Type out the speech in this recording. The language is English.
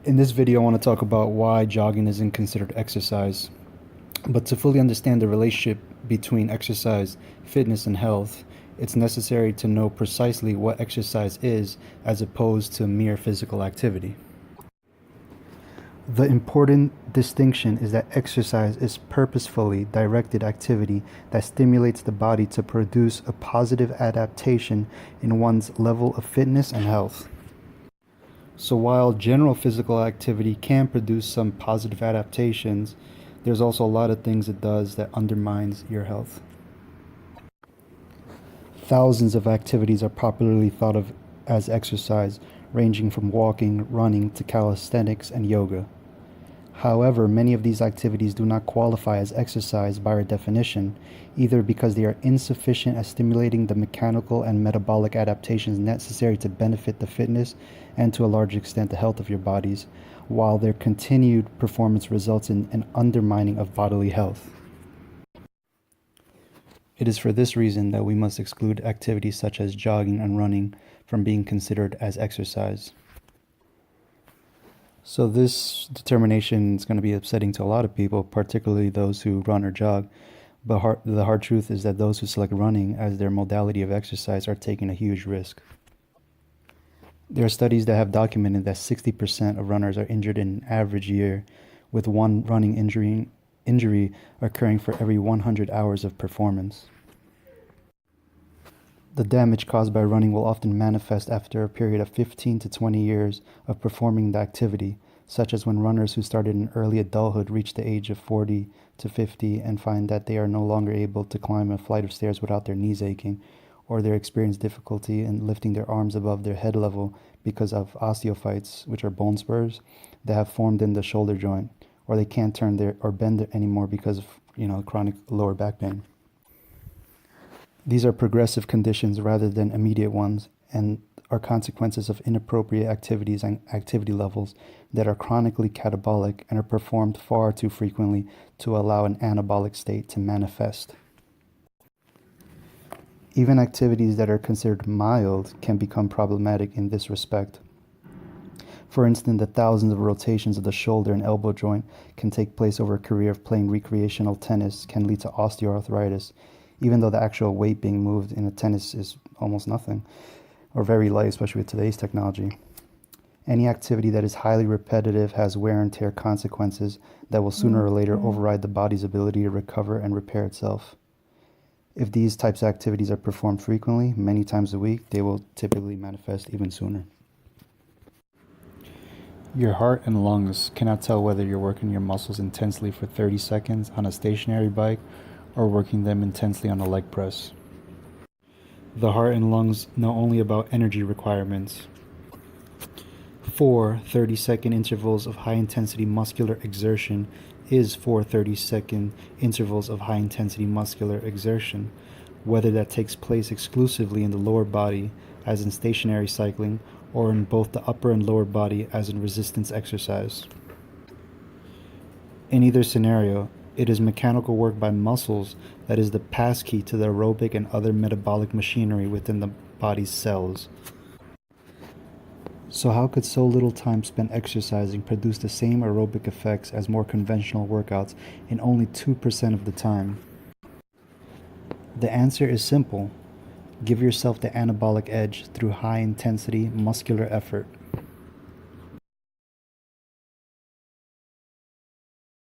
In this video, I want to talk about why jogging isn't considered exercise. But to fully understand the relationship between exercise, fitness, and health, it's necessary to know precisely what exercise is as opposed to mere physical activity. The important distinction is that exercise is purposefully directed activity that stimulates the body to produce a positive adaptation in one's level of fitness and health. So while general physical activity can produce some positive adaptations, there's also a lot of things it does that undermines your health. Thousands of activities are popularly thought of as exercise, ranging from walking, running, to calisthenics and yoga. However, many of these activities do not qualify as exercise by our definition, either because they are insufficient at stimulating the mechanical and metabolic adaptations necessary to benefit the fitness and to a large extent the health of your bodies, while their continued performance results in an undermining of bodily health. It is for this reason that we must exclude activities such as jogging and running from being considered as exercise. So this determination is going to be upsetting to a lot of people, particularly those who run or jog. But the hard truth is that those who select running as their modality of exercise are taking a huge risk. There are studies that have documented that 60% of runners are injured in an average year, with one running injury occurring for every 100 hours of performance. The damage caused by running will often manifest after a period of 15 to 20 years of performing the activity, such as when runners who started in early adulthood reach the age of 40 to 50 and find that they are no longer able to climb a flight of stairs without their knees aching, or they experience difficulty in lifting their arms above their head level because of osteophytes, which are bone spurs, that have formed in the shoulder joint, or they can't turn or bend anymore because of chronic lower back pain. These are progressive conditions rather than immediate ones, and are consequences of inappropriate activities and activity levels that are chronically catabolic and are performed far too frequently to allow an anabolic state to manifest. Even activities that are considered mild can become problematic in this respect. For instance, the thousands of rotations of the shoulder and elbow joint can take place over a career of playing recreational tennis can lead to osteoarthritis, even though the actual weight being moved in a tennis is almost nothing, or very light, especially with today's technology. Any activity that is highly repetitive has wear and tear consequences that will sooner or later override the body's ability to recover and repair itself. If these types of activities are performed frequently, many times a week, they will typically manifest even sooner. Your heart and lungs cannot tell whether you're working your muscles intensely for 30 seconds on a stationary bike or working them intensely on a leg press. The heart and lungs know only about energy requirements. 4 30-second intervals of high-intensity muscular exertion is 4 30-second intervals of high-intensity muscular exertion, whether that takes place exclusively in the lower body, as in stationary cycling, or in both the upper and lower body, as in resistance exercise. In either scenario, it is mechanical work by muscles that is the passkey to the aerobic and other metabolic machinery within the body's cells. So how could so little time spent exercising produce the same aerobic effects as more conventional workouts in only 2% of the time? The answer is simple. Give yourself the anabolic edge through high-intensity muscular effort.